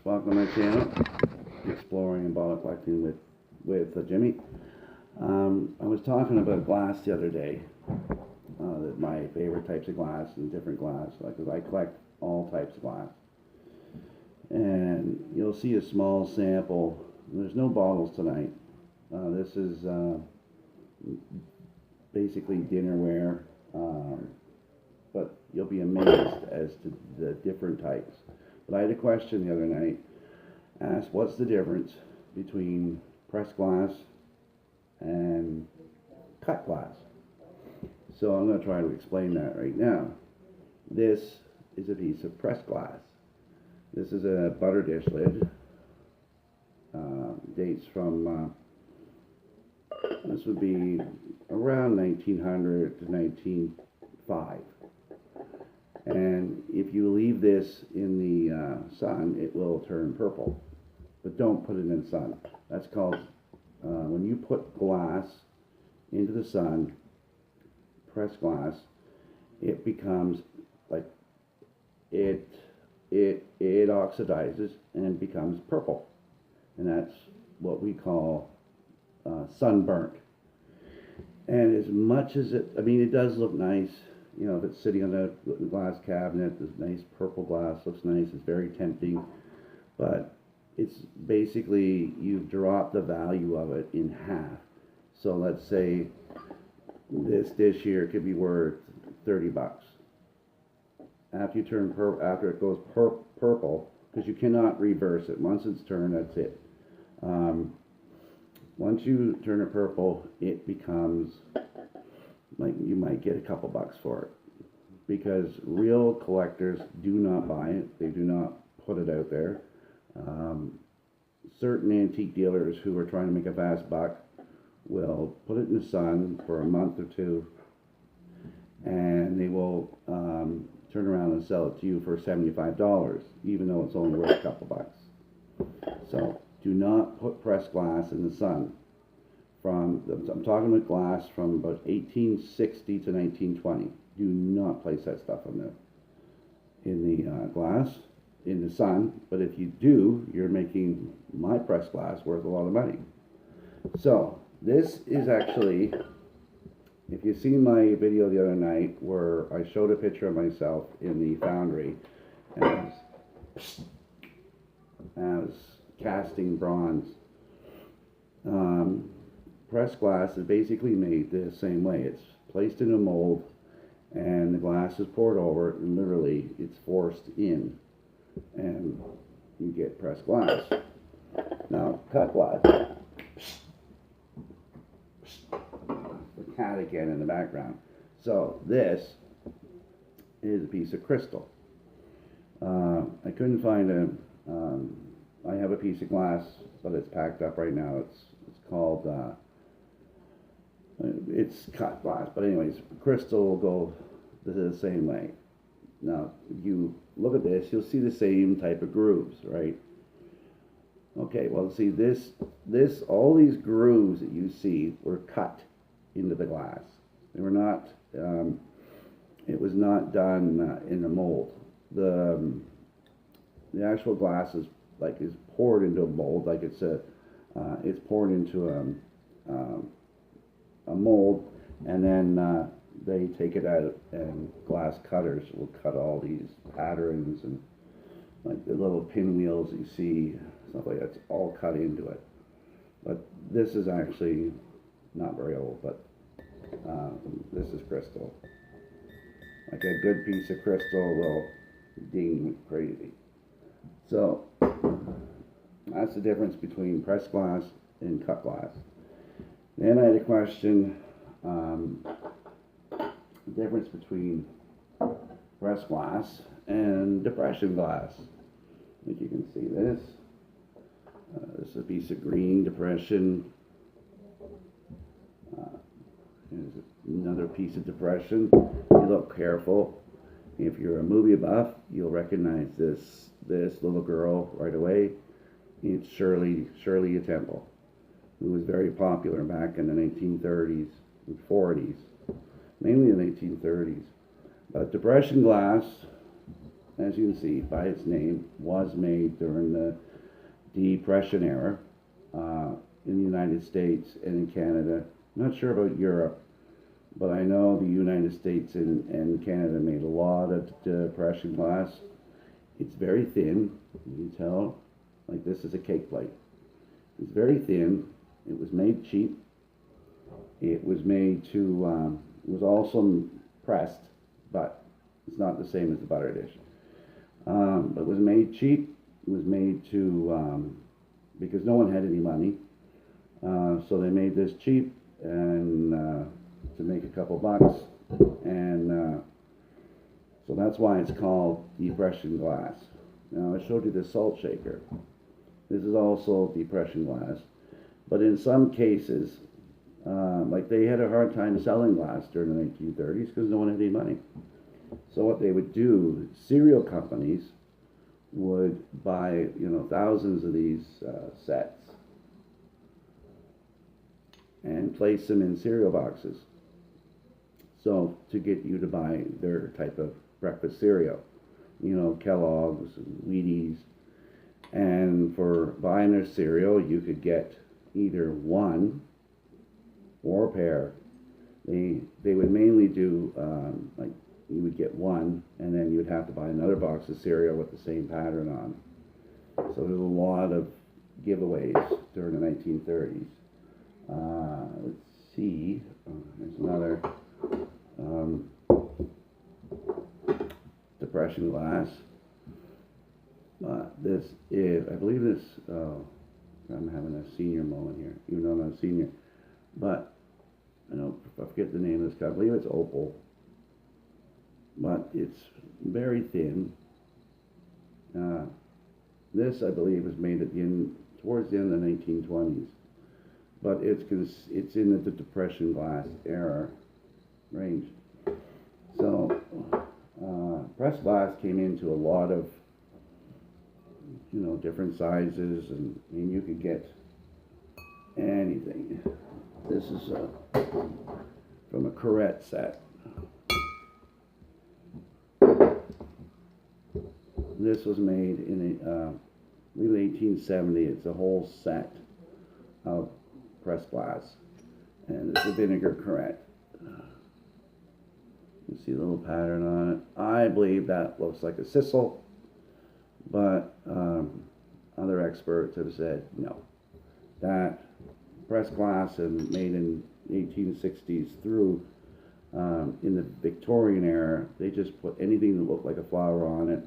Welcome to my channel, Exploring and Bottle Collecting with Jimmy. I was talking about glass the other day, my favorite types of glass and different glass, because I collect all types of glass. And you'll see a small sample. There's no bottles tonight. This is basically dinnerware, but you'll be amazed as to the different types. But I had a question the other night, asked what's the difference between pressed glass and cut glass. So I'm going to try to explain that right now. This is a piece of pressed glass. This is a butter dish lid. Dates from, this would be around 1900 to 1905. And if you leave this in the sun, it will turn purple. But don't put it in the sun. That's called, when you put glass into the sun, pressed glass, it becomes like, it oxidizes and becomes purple. And that's what we call sunburnt. And as much as it does look nice. You know, if it's sitting on a glass cabinet, this nice purple glass looks nice. It's very tempting, but it's basically you've dropped the value of it in half. So let's say this dish here could be worth 30 bucks. After you turn after it goes purple, because you cannot reverse it. Once it's turned, that's it. Once you turn it purple, it becomes like you might get a couple bucks for it, because real collectors do not buy it. They do not put it out there. Certain antique dealers who are trying to make a fast buck will put it in the sun for a month or two, and they will turn around and sell it to you for $75, even though it's only worth a couple bucks. So do not put pressed glass in the sun. I'm talking about glass from about 1860 to 1920. Do not place that stuff in the glass in the sun. But if you do, you're making my pressed glass worth a lot of money. So this is actually, if you've seen my video the other night where I showed a picture of myself in the foundry as casting bronze. Pressed glass is basically made the same way. It's placed in a mold and the glass is poured over and literally it's forced in and you get pressed glass. Now cut glass, the cat again in the background. So this is a piece of crystal. I couldn't find I have a piece of glass, but it's packed up right now. It's called it's cut glass, but anyways, crystal will go the same way. Now, if you look at this, you'll see the same type of grooves, right? Okay, well, see all these grooves that you see were cut into the glass. They were not. It was not done in a mold. The actual glass is poured into a mold, like it's poured into a mold, and then they take it out, and glass cutters will cut all these patterns and like the little pinwheels you see, stuff like that. It's all cut into it. But this is actually not very old, but this is crystal. Like a good piece of crystal will ding crazy. So that's the difference between pressed glass and cut glass. Then I had a question, the difference between pressed glass and depression glass. I think you can see this. This is a piece of green depression. Here's another piece of depression. You look careful. If you're a movie buff, you'll recognize this little girl right away. It's Shirley Temple, who was very popular back in the 1930s and 40s, mainly the 1930s. But depression glass as you can see by its name, was made during the Depression era in the United States and in Canada. Not sure about Europe, but I know the United States and Canada made a lot of Depression glass. It's very thin, you can tell, like this is a cake plate. It's very thin. It was made cheap. It was made to, it was also pressed, but it's not the same as the butter dish. But it was made cheap. It was made to, because no one had any money. So they made this cheap and to make a couple bucks. And so that's why it's called Depression glass. Now I showed you the salt shaker. This is also Depression glass. But in some cases, like they had a hard time selling glass during the 1930s because no one had any money. So what they would do, cereal companies would buy, thousands of these sets and place them in cereal boxes. So to get you to buy their type of breakfast cereal, Kellogg's and Wheaties. And for buying their cereal, you could get either one or a pair. They would mainly do like you would get one, and then you'd have to buy another box of cereal with the same pattern on. So there's a lot of giveaways during the 1930s. Let's see. There's another Depression glass. This is, I believe this, I'm having a senior moment here, even though I'm not a senior. But, I forget the name of this guy. I believe it's opal. But it's very thin. This, I believe, was made towards the end of the 1920s. But it's in the Depression glass era range. So, pressed glass came into a lot of, different sizes, and you could get anything. This is from a Corette set. This was made in I believe 1870. It's a whole set of pressed glass, and it's a vinegar Corette. You see the little pattern on it. I believe that looks like a sisal, but other experts have said no. That pressed glass and made in 1860s through in the Victorian era, they just put anything that looked like a flower on it.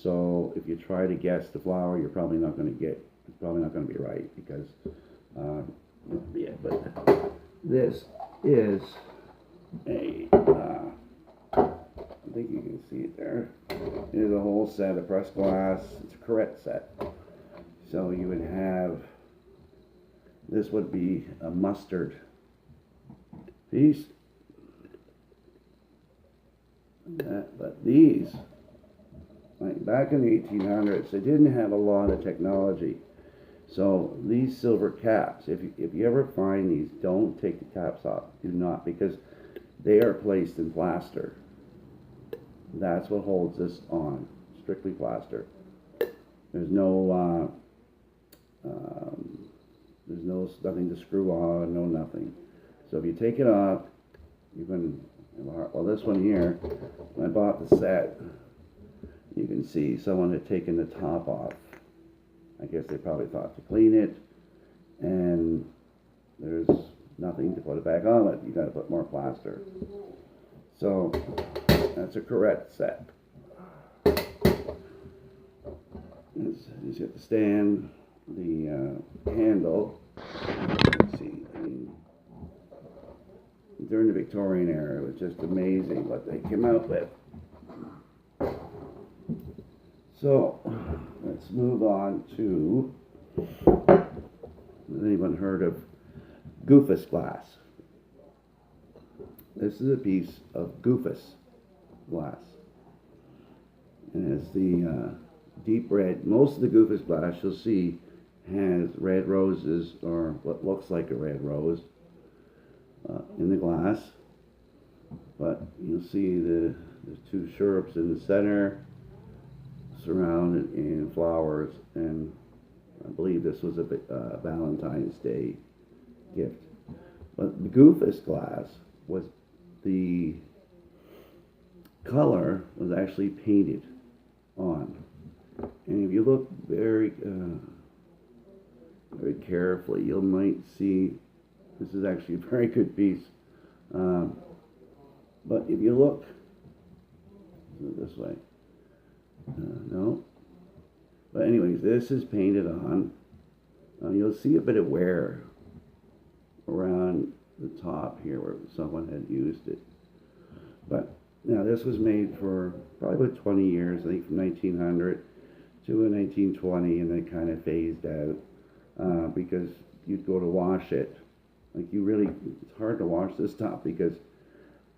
So if you try to guess the flower, you're probably not going to get. It's probably not going to be right because yeah. But this is a. I think you can see it there. It is a whole set of pressed glass. It's a Corette set. So you would have. This would be a mustard piece. But these, like back in the 1800s, they didn't have a lot of technology. So these silver caps, if you ever find these, don't take the caps off. Do not, because they are placed in plaster. That's what holds this on. Strictly plaster. There's no nothing to screw on, no nothing. So if you take it off, you're going to, well, this one here, when I bought the set, you can see someone had taken the top off. I guess they probably thought to clean it, and there's nothing to put it back on it. You got to put more plaster. So that's a Corette set. You hit the stand, the handle. Let's see. During the Victorian era, it was just amazing what they came out with. So let's move on to. Has anyone heard of goofus glass? This is a piece of goofus glass, and it's the deep red. Most of the goofus glass you'll see has red roses, or what looks like a red rose, in the glass. But you'll see there's two chirrups in the center, surrounded in flowers, and I believe this was a Valentine's Day gift. But the goofus glass was, the color was actually painted on. And if you look very carefully, you might see this is actually a very good piece. But if you look this way, no. But anyways, this is painted on. You'll see a bit of wear around the top here where someone had used it. But now this was made for probably about 20 years, I think from 1900 to 1920, and then kind of phased out because you'd go to wash it. Like it's hard to wash this stuff because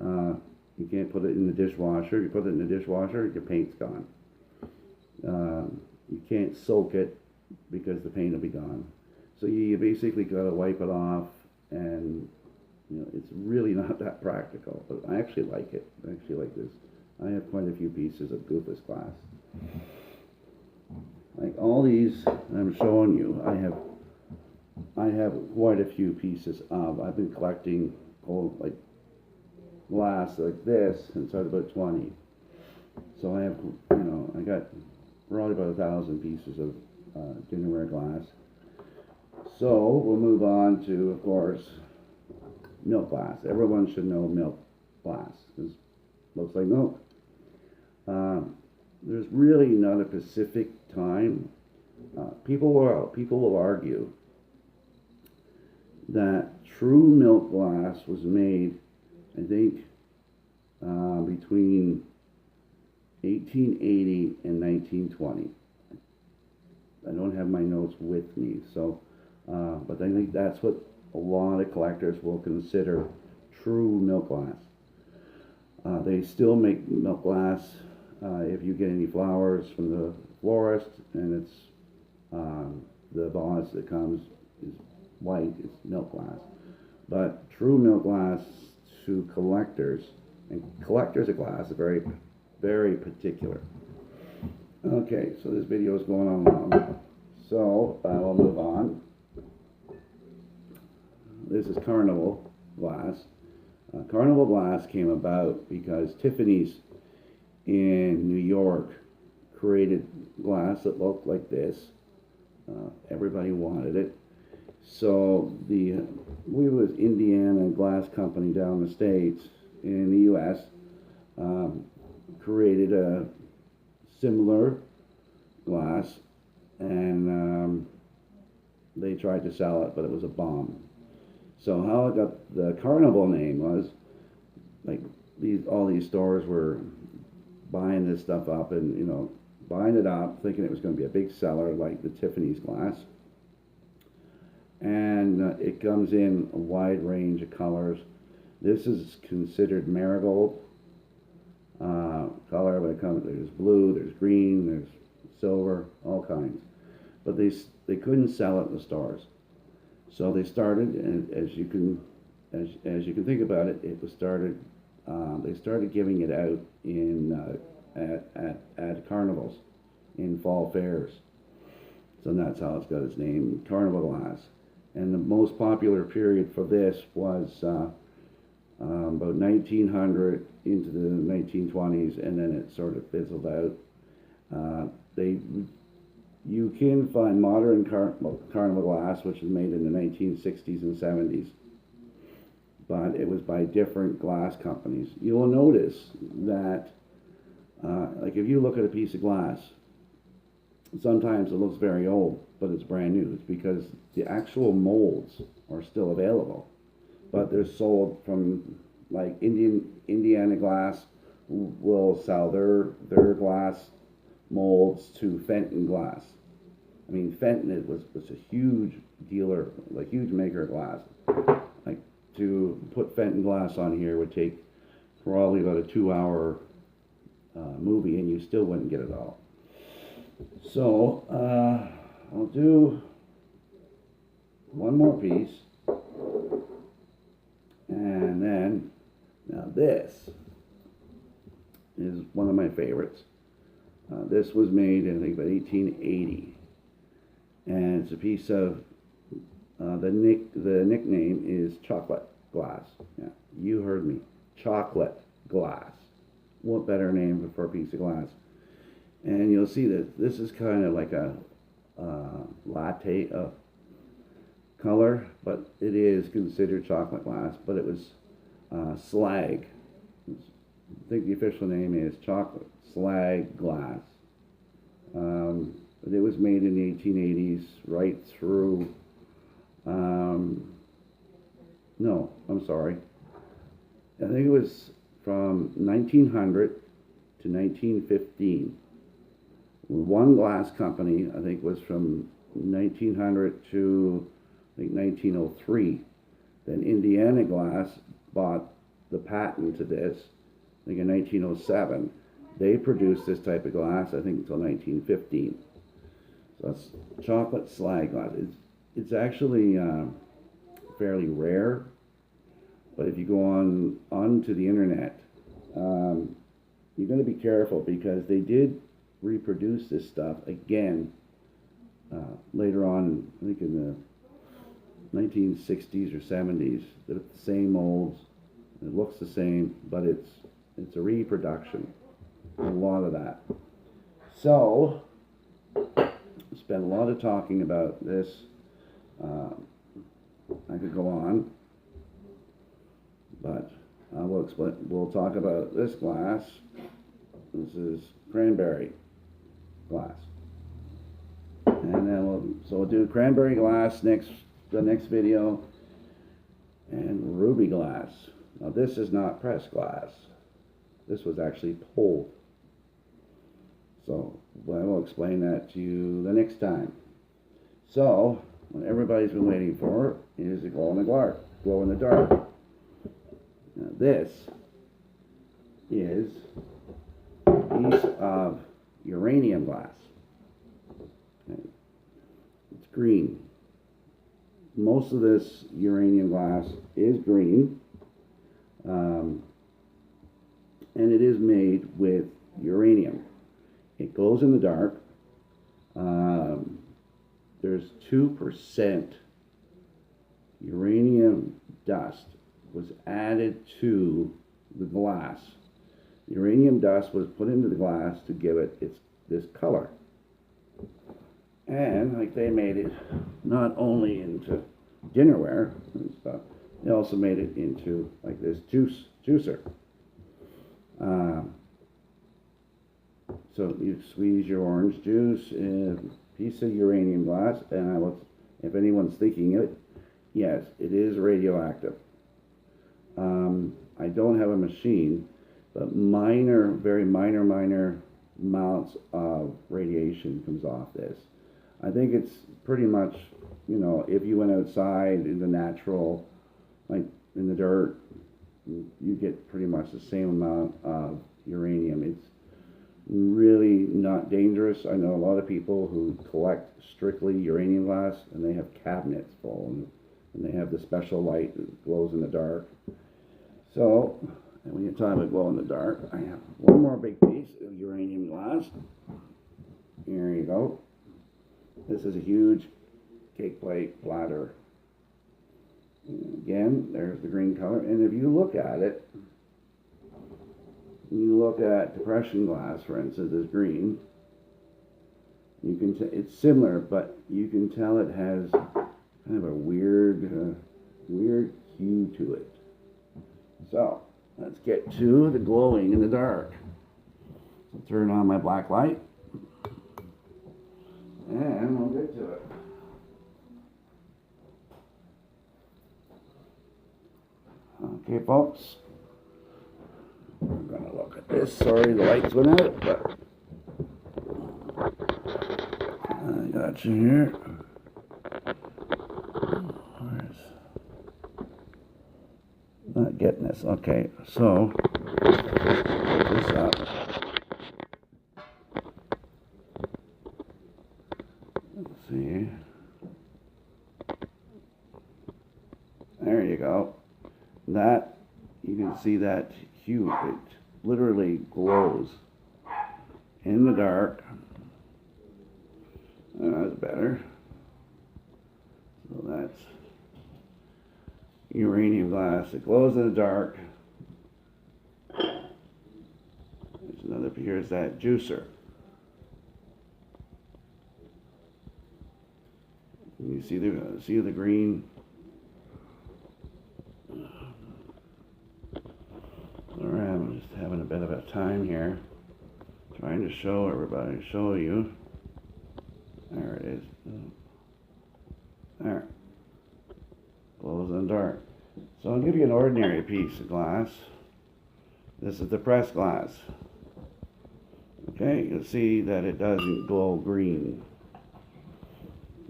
you can't put it in the dishwasher. You put it in the dishwasher, your paint's gone. You can't soak it because the paint will be gone. So you basically got to wipe it off, and it's really not that practical. But I actually like it. I actually like this. I have quite a few pieces of goofus glass. Like all these I'm showing you, I have quite a few pieces of. I've been collecting old glass like this since I was about 20. So I have, I got probably about 1,000 pieces of dinnerware glass. So we'll move on to, of course, milk glass. Everyone should know milk glass because it looks like milk. There's really not a specific time. People will argue that true milk glass was made, I think, between 1880 and 1920. I don't have my notes with me, so but I think that's what a lot of collectors will consider true milk glass. They still make milk glass if you get any flowers from the florist, and it's the vase that comes is white, it's milk glass. But true milk glass to collectors, and collectors of glass are very, very particular. Okay, so this video is going on long, so we'll move on. This is carnival glass. Carnival glass came about because Tiffany's in New York created glass that looked like this. Everybody wanted it. So we was Indiana Glass Company down the States in the U.S. Created a similar glass, and they tried to sell it, but it was a bomb. So how it got the Carnival name was, like, all these stores were buying this stuff up and, buying it up, thinking it was going to be a big seller like the Tiffany's glass. And it comes in a wide range of colors. This is considered marigold color, but there's blue, there's green, there's silver, all kinds. But they couldn't sell it in the stores. So they started, and as you can think about it, they started giving it out in at carnivals, in fall fairs. So that's how it's got its name, Carnival glass. And the most popular period for this was about 1900 into the 1920s, and then it sort of fizzled out. You can find modern carnival glass, which is made in the 1960s and 70s, but it was by different glass companies. You will notice that, like if you look at a piece of glass, sometimes it looks very old, but it's brand new. It's because the actual molds are still available, but they're sold from, like, Indiana Glass will sell their glass molds to Fenton Glass. I mean, Fenton was a huge dealer, like huge maker of glass. Like, to put Fenton Glass on here would take probably about a 2-hour movie, and you still wouldn't get it all. So I'll do one more piece, and then, now this is one of my favorites. This was made in, I think, about 1880, and it's a piece of the nickname is chocolate glass. Yeah, you heard me, chocolate glass. What better name for a piece of glass? And you'll see that this is kind of like a latte color, but it is considered chocolate glass. But it was slag. I think the official name is chocolate slag glass. It was made in the 1880s, right through. No, I'm sorry. I think it was from 1900 to 1915. One glass company, I think, was from 1900 to, I think, 1903. Then Indiana Glass bought the patent to this, I think, in 1907. They produced this type of glass, I think, until 1915. So that's chocolate slag glass. It's actually fairly rare, but if you go onto the internet, you're going to be careful, because they did reproduce this stuff again later on, I think in the 1960s or 70s. The same molds, it looks the same, but it's a reproduction. A lot of that. So spent a lot of talking about this. I could go on, but we'll talk about this glass. This is cranberry glass, and then we'll do cranberry glass the next video, and ruby glass. Now this is not pressed glass. This was actually pulled. So I will explain that to you the next time. So what everybody's been waiting for is the glow in the dark. Now this is a piece of uranium glass. It's green. Most of this uranium glass is green, and it is made with uranium. It glows in the dark. There's 2% uranium dust was added to the glass. Uranium dust was put into the glass to give it this color. And like they made it not only into dinnerware and stuff, they also made it into like this juicer. So you squeeze your orange juice in a piece of uranium glass, and if anyone's thinking it, yes, it is radioactive. I don't have a machine, but very minor amounts of radiation comes off this. I think it's pretty much, if you went outside in the natural, like in the dirt, you get pretty much the same amount of uranium. It's really not dangerous. I know a lot of people who collect strictly uranium glass, and they have cabinets full, and they have the special light that glows in the dark. So, and when you're talking about glow in the dark, I have one more big piece of uranium glass. Here you go. This is a huge cake plate platter. And again, there's the green color, and if you look at it, you look at depression glass, for instance, is green. You can it's similar, but you can tell it has kind of a weird hue to it. So let's get to the glowing in the dark. I'll turn on my black light, and we'll get to it. Okay, folks. We're going to look at this. Sorry, the lights went out, but I got you here. Not getting this. Okay, so put this up. Let's see. There you go. That, you can see that hue. It literally glows. in the dark. That's better. So that's uranium glass. It glows in the dark. There's another, here's that juicer. You see the green. Alright, I'm just having a bit of a time here, trying to show everybody, show you. There it is. There. Glows in the dark. So I'll give you an ordinary piece of glass. This is the pressed glass. Okay, you'll see that it doesn't glow green.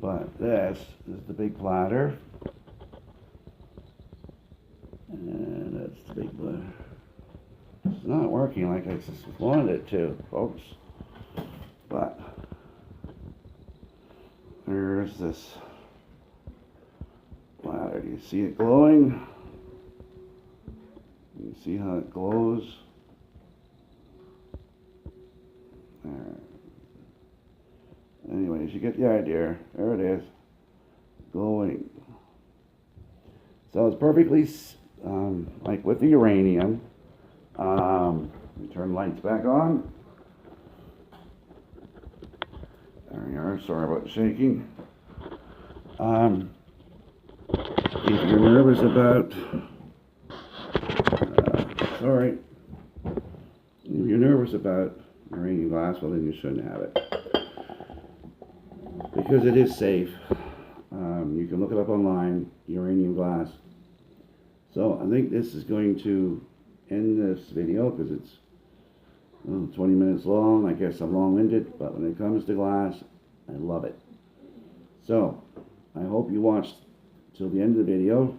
But this is the big platter. And that's the big platter. It's not working like I just wanted it to, folks. But there's this platter. Do you see it glowing? You see how it glows? There. Anyways, you get the idea. There it is. Glowing. So it's perfectly, like with the uranium. Let me turn the lights back on. There we are. Sorry about the shaking. If you're nervous about, sorry. If you're nervous about uranium glass, well then you shouldn't have it. Because it is safe. You can look it up online, uranium glass. So I think this is going to end this video because it's 20 minutes long. I guess I'm long-winded, but when it comes to glass, I love it. So I hope you watched till the end of the video,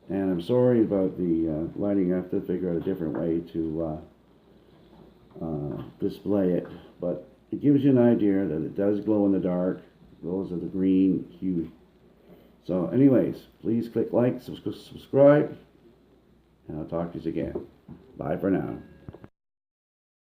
and I'm sorry about the lighting. I have to figure out a different way to display it, but it gives you an idea that it does glow in the dark. Those are the green hue. So anyways, please click like, subscribe, and I'll talk to you again. Bye for now.